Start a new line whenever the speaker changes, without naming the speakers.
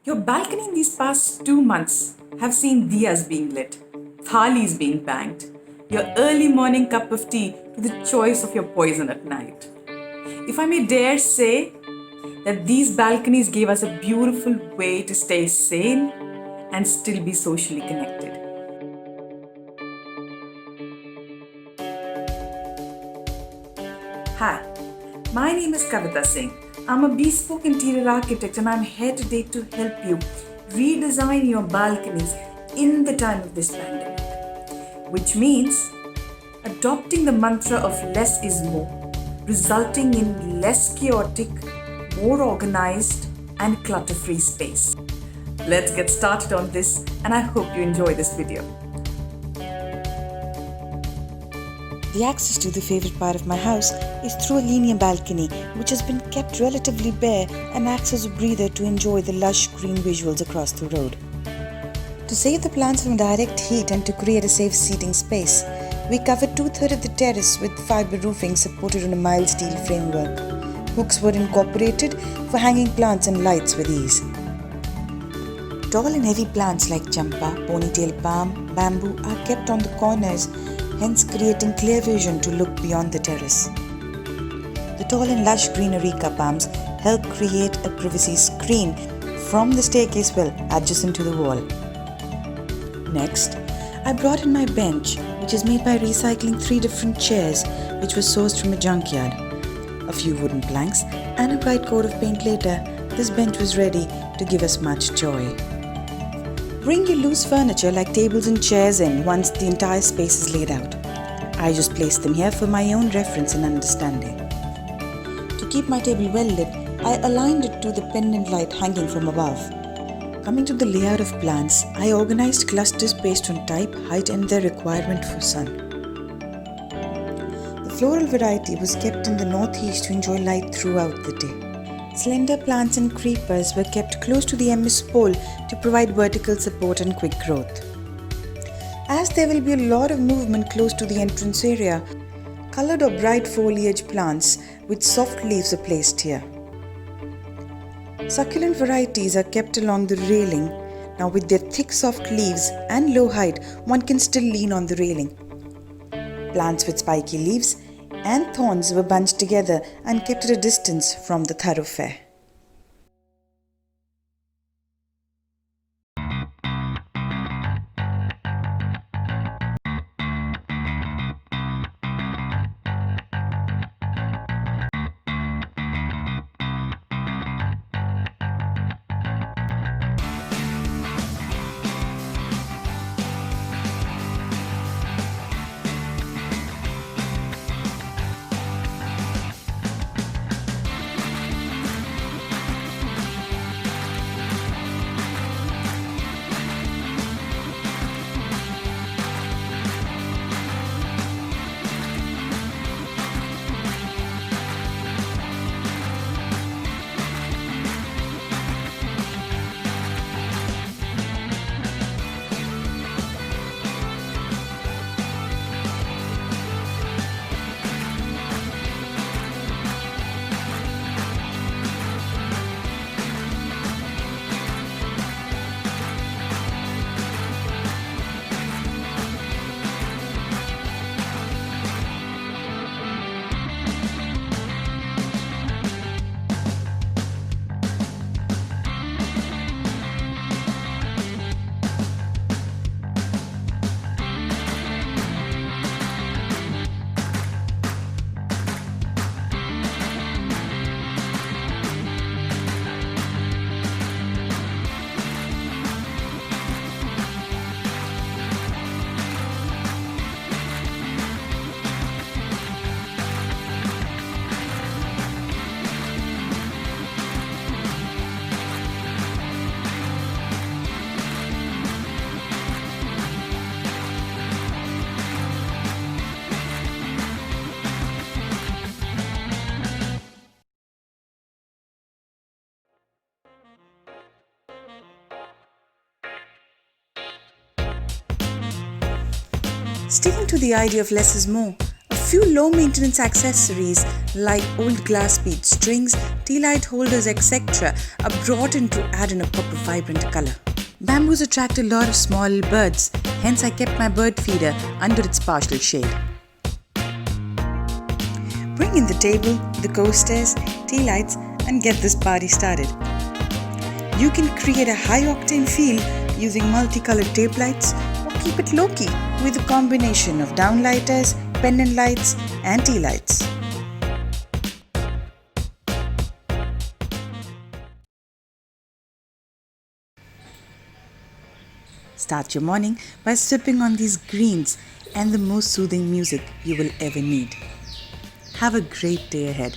Your balcony in these past 2 months have seen diyas being lit, thalis being banged, your early morning cup of tea to the choice of your poison at night. If I may dare say that these balconies gave us a beautiful way to stay sane and still be socially connected. Hi, my name is Kavita Singh. I'm a bespoke interior architect and I'm here today to help you redesign your balconies in the time of this pandemic. Which means adopting the mantra of less is more, resulting in less chaotic, more organized and clutter-free space. Let's get started on this and I hope you enjoy this video.
The access to the favorite part of my house is through a linear balcony which has been kept relatively bare and acts as a breather to enjoy the lush green visuals across the road. To save the plants from direct heat and to create a safe seating space, we covered 2/3 of the terrace with fibre roofing supported on a mild steel framework. Hooks were incorporated for hanging plants and lights with ease. Tall and heavy plants like champa, ponytail palm, bamboo are kept on the corners, hence creating clear vision to look beyond the terrace. The tall and lush green areca palms help create a privacy screen from the staircase well adjacent to the wall. Next, I brought in my bench, which is made by recycling 3 different chairs which were sourced from a junkyard. A few wooden planks and a bright coat of paint later, this bench was ready to give us much joy. Bring your loose furniture like tables and chairs in once the entire space is laid out. I just placed them here for my own reference and understanding. To keep my table well lit, I aligned it to the pendant light hanging from above. Coming to the layout of plants, I organized clusters based on type, height and their requirement for sun. The floral variety was kept in the northeast to enjoy light throughout the day. Slender plants and creepers were kept close to the MS pole to provide vertical support and quick growth. As there will be a lot of movement close to the entrance area, colored or bright foliage plants with soft leaves are placed here. Succulent varieties are kept along the railing. Now with their thick soft leaves and low height, one can still lean on the railing. Plants with spiky leaves and thorns were bunched together and kept at a distance from the thoroughfare. Sticking to the idea of less is more, a few low maintenance accessories like old glass bead strings, tea light holders, etc. are brought in to add in a pop of vibrant color. Bamboos attract a lot of small birds, hence I kept my bird feeder under its partial shade. Bring in the table, the coasters, tea lights and get this party started. You can create a high-octane feel using multicolored tape lights or keep it low-key with a combination of downlighters, pendant lights and tea lights. Start your morning by sipping on these greens and the most soothing music you will ever need. Have a great day ahead.